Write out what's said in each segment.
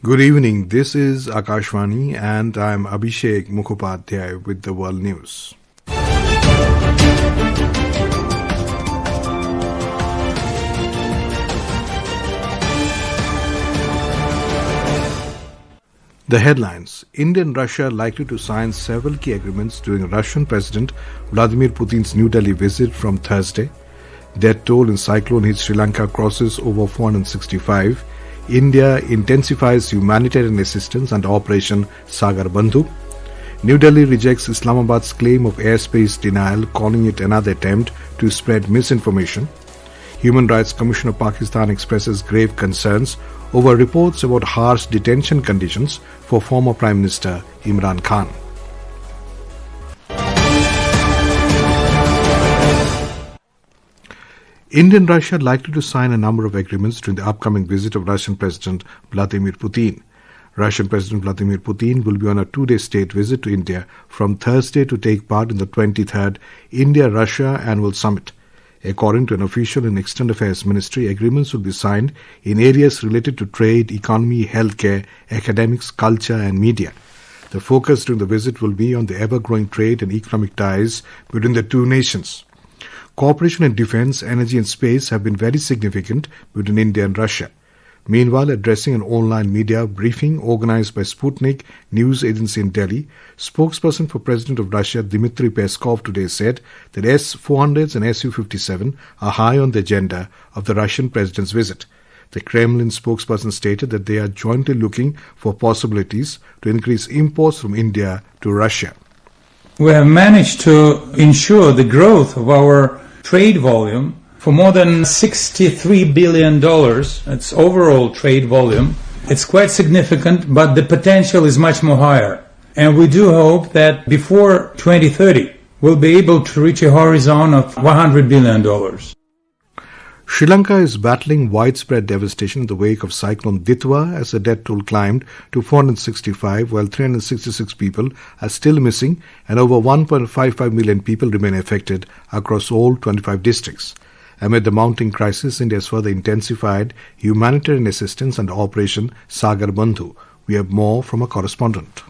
Good evening. This is Akashvani and I am Abhishek Mukhopadhyay with the World News. The headlines: India and Russia likely to sign several key agreements during Russian President Vladimir Putin's New Delhi visit from Thursday. Death toll in cyclone hit Sri Lanka crosses over 465. India intensifies humanitarian assistance under Operation Sagar Bandhu. New Delhi rejects Islamabad's claim of airspace denial, calling it another attempt to spread misinformation. Human Rights Commission of Pakistan expresses grave concerns over reports about harsh detention conditions for former Prime Minister Imran Khan. India and Russia are likely to sign a number of agreements during the upcoming visit of Russian President Vladimir Putin. Russian President Vladimir Putin will be on a two-day state visit to India from Thursday to take part in the 23rd India-Russia Annual Summit. According to an official in External Affairs Ministry, agreements will be signed in areas related to trade, economy, healthcare, academics, culture and media. The focus during the visit will be on the ever-growing trade and economic ties between the two nations. Cooperation in defense, energy and space have been very significant between India and Russia. Meanwhile, addressing an online media briefing organized by Sputnik news agency in Delhi, spokesperson for President of Russia Dmitry Peskov today said that S-400s and Su-57 are high on the agenda of the Russian president's visit. The Kremlin spokesperson stated that they are jointly looking for possibilities to increase imports from India to Russia. We have managed to ensure the growth of our trade volume for more than $63 billion. That's overall trade volume. It's quite significant, but the potential is much more higher. And we do hope that before 2030, we'll be able to reach a horizon of $100 billion. Sri Lanka is battling widespread devastation in the wake of cyclone Ditwa as the death toll climbed to 465, while 366 people are still missing and over 1.55 million people remain affected across all 25 districts. Amid the mounting crisis, India has further intensified humanitarian assistance under Operation Sagar Bandhu. We have more from a correspondent.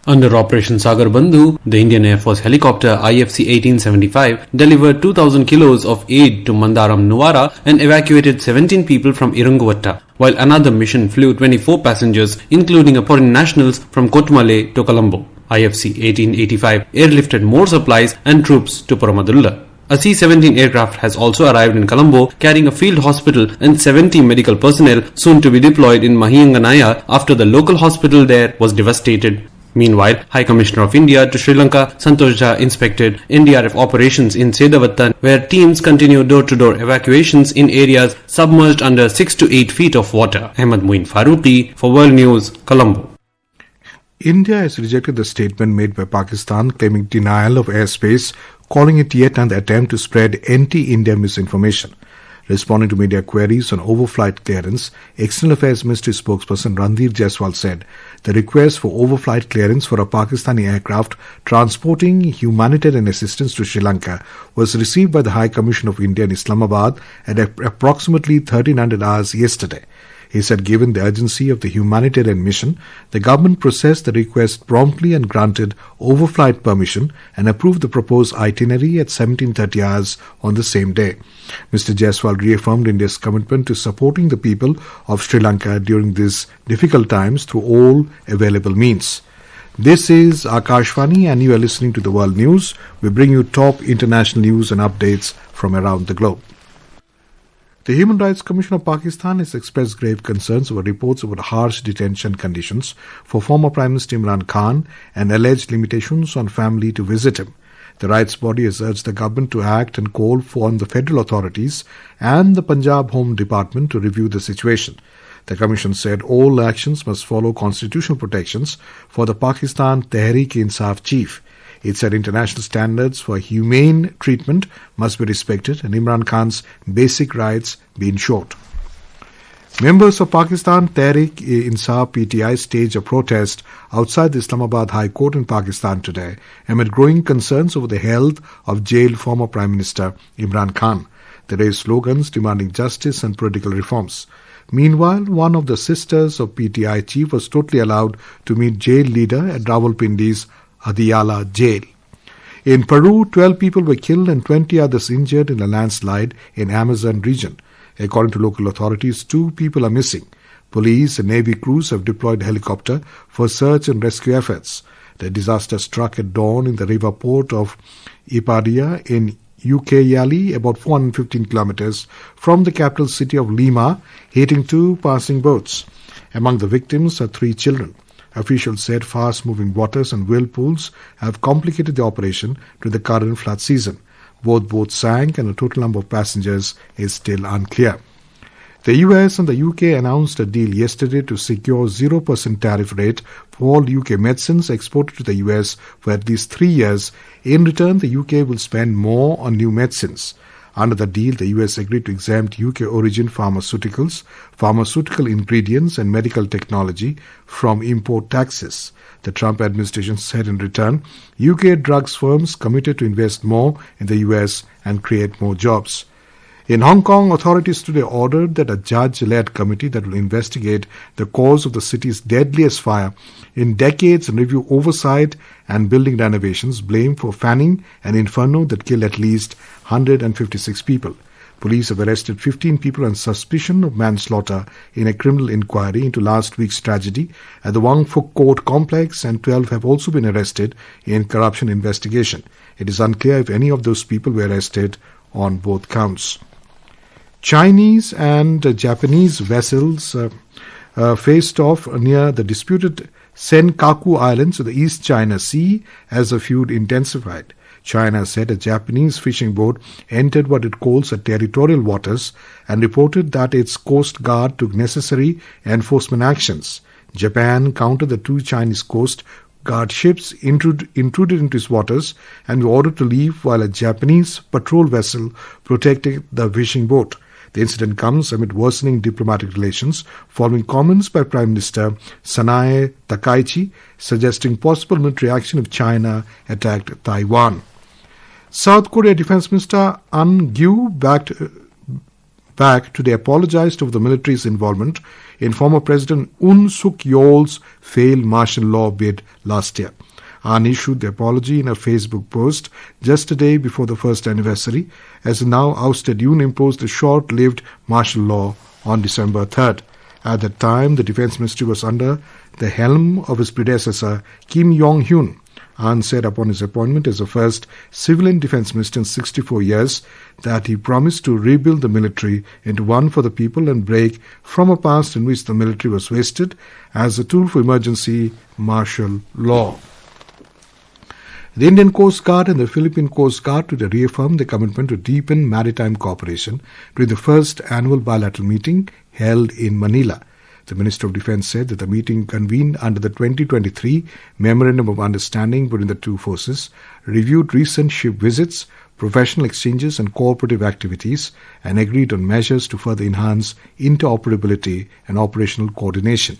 Under Operation Sagar Bandhu, the Indian Air Force helicopter IFC-1875 delivered 2,000 kilos of aid to Mandaram Nuwara and evacuated 17 people from Irunguvatta, while another mission flew 24 passengers, including foreign nationals from Kotumale to Colombo. IFC-1885 airlifted more supplies and troops to Puramadulla. A C-17 aircraft has also arrived in Colombo carrying a field hospital and 70 medical personnel soon to be deployed in Mahianganaya after the local hospital there was devastated. Meanwhile, High Commissioner of India to Sri Lanka, Santosh Jha, inspected NDRF operations in Sedavatta, where teams continue door-to-door evacuations in areas submerged under 6 to 8 feet of water. Ahmad Muin Farooqi for World News, Colombo. India has rejected the statement made by Pakistan claiming denial of airspace, calling it yet another attempt to spread anti-India misinformation. Responding to media queries on overflight clearance, External Affairs Ministry spokesperson Ranveer Jaiswal said the request for overflight clearance for a Pakistani aircraft transporting humanitarian assistance to Sri Lanka was received by the High Commission of India in Islamabad at approximately 1300 hours yesterday. He said given the urgency of the humanitarian mission, the government processed the request promptly and granted overflight permission and approved the proposed itinerary at 1730 hours on the same day. Mr. Jaiswal reaffirmed India's commitment to supporting the people of Sri Lanka during these difficult times through all available means. This is Akashvani and you are listening to the World News. We bring you top international news and updates from around the globe. The Human Rights Commission of Pakistan has expressed grave concerns over reports about harsh detention conditions for former Prime Minister Imran Khan and alleged limitations on family to visit him. The rights body has urged the government to act and call on the federal authorities and the Punjab Home Department to review the situation. The Commission said all actions must follow constitutional protections for the Pakistan Tehreek-e-Insaf chief. It said international standards for humane treatment must be respected and Imran Khan's basic rights be ensured. Members of Pakistan Tehreek-e-Insaf PTI staged a protest outside the Islamabad High Court in Pakistan today amid growing concerns over the health of jailed former Prime Minister Imran Khan. They raised slogans demanding justice and political reforms. Meanwhile, one of the sisters of PTI chief was totally allowed to meet jail leader at Rawalpindi's Adiyala jail. In Peru, 12 people were killed and 20 others injured in a landslide in Amazon region. According to local authorities, 2 people are missing. Police and Navy crews have deployed a helicopter for search and rescue efforts. The disaster struck at dawn in the river port of Ipadia in Ucayali, about 415 kilometers from the capital city of Lima, hitting 2 passing boats. Among the victims are 3 children. Officials said fast-moving waters and whirlpools have complicated the operation during the current flood season. Both boats sank and the total number of passengers is still unclear. The US and the UK announced a deal yesterday to secure 0% tariff rate for all UK medicines exported to the US for at least 3 years. In return, the UK will spend more on new medicines. Under the deal, the US agreed to exempt UK-origin pharmaceuticals, pharmaceutical ingredients and medical technology from import taxes. The Trump administration said in return, UK drugs firms committed to invest more in the US and create more jobs. In Hong Kong, authorities today ordered that a judge-led committee that will investigate the cause of the city's deadliest fire in decades and review oversight and building renovations blamed for fanning an inferno that killed at least 156 people. Police have arrested 15 people on suspicion of manslaughter in a criminal inquiry into last week's tragedy at the Wang Fuk Court complex, and 12 have also been arrested in corruption investigation. It is unclear if any of those people were arrested on both counts. Chinese and Japanese vessels faced off near the disputed Senkaku Islands of the East China Sea as the feud intensified. China said a Japanese fishing boat entered what it calls a territorial waters and reported that its coast guard took necessary enforcement actions. Japan countered the 2 Chinese coast guard ships intruded into its waters and were ordered to leave while a Japanese patrol vessel protected the fishing boat. The incident comes amid worsening diplomatic relations following comments by Prime Minister Sanae Takaichi suggesting possible military action if China attacked Taiwan. South Korea Defense Minister An Gyu back today apologized over the military's involvement in former President Yoon Suk Yeol's failed martial law bid last year. An issued the apology in a Facebook post just a day before the first anniversary, as the now ousted Yoon imposed a short-lived martial law on December 3rd. At that time, the Defense Ministry was under the helm of his predecessor, Kim Yong-hyun. An said upon his appointment as the first civilian defense minister in 64 years that he promised to rebuild the military into one for the people and break from a past in which the military was wasted as a tool for emergency martial law. The Indian Coast Guard and the Philippine Coast Guard today reaffirmed their commitment to deepen maritime cooperation during the first annual bilateral meeting held in Manila. The Minister of Defense said that the meeting convened under the 2023 Memorandum of Understanding between the 2 forces, reviewed recent ship visits, professional exchanges and cooperative activities, and agreed on measures to further enhance interoperability and operational coordination.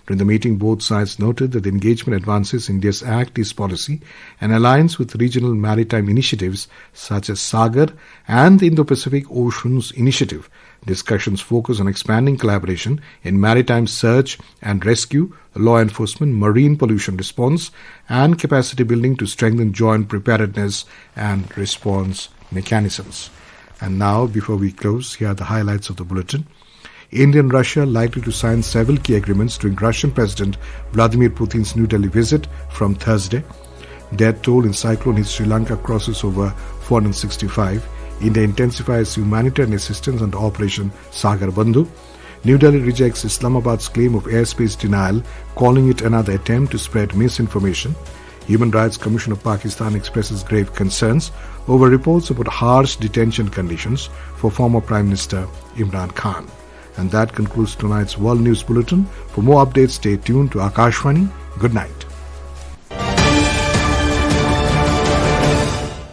During the meeting, both sides noted that the engagement advances India's Act East policy and aligns with regional maritime initiatives such as Sagar and the Indo-Pacific Oceans Initiative. Discussions focus on expanding collaboration in maritime search and rescue, law enforcement, marine pollution response, and capacity building to strengthen joint preparedness and response mechanisms. And now, before we close, here are the highlights of the bulletin. India and Russia likely to sign several key agreements during Russian President Vladimir Putin's New Delhi visit from Thursday. Death toll in cyclone hit Sri Lanka crosses over 465. India intensifies humanitarian assistance under Operation Sagar Bandhu. New Delhi rejects Islamabad's claim of airspace denial, calling it another attempt to spread misinformation. Human Rights Commission of Pakistan expresses grave concerns over reports about harsh detention conditions for former Prime Minister Imran Khan. And that concludes tonight's World News Bulletin. For more updates, stay tuned to Akashvani. Good night.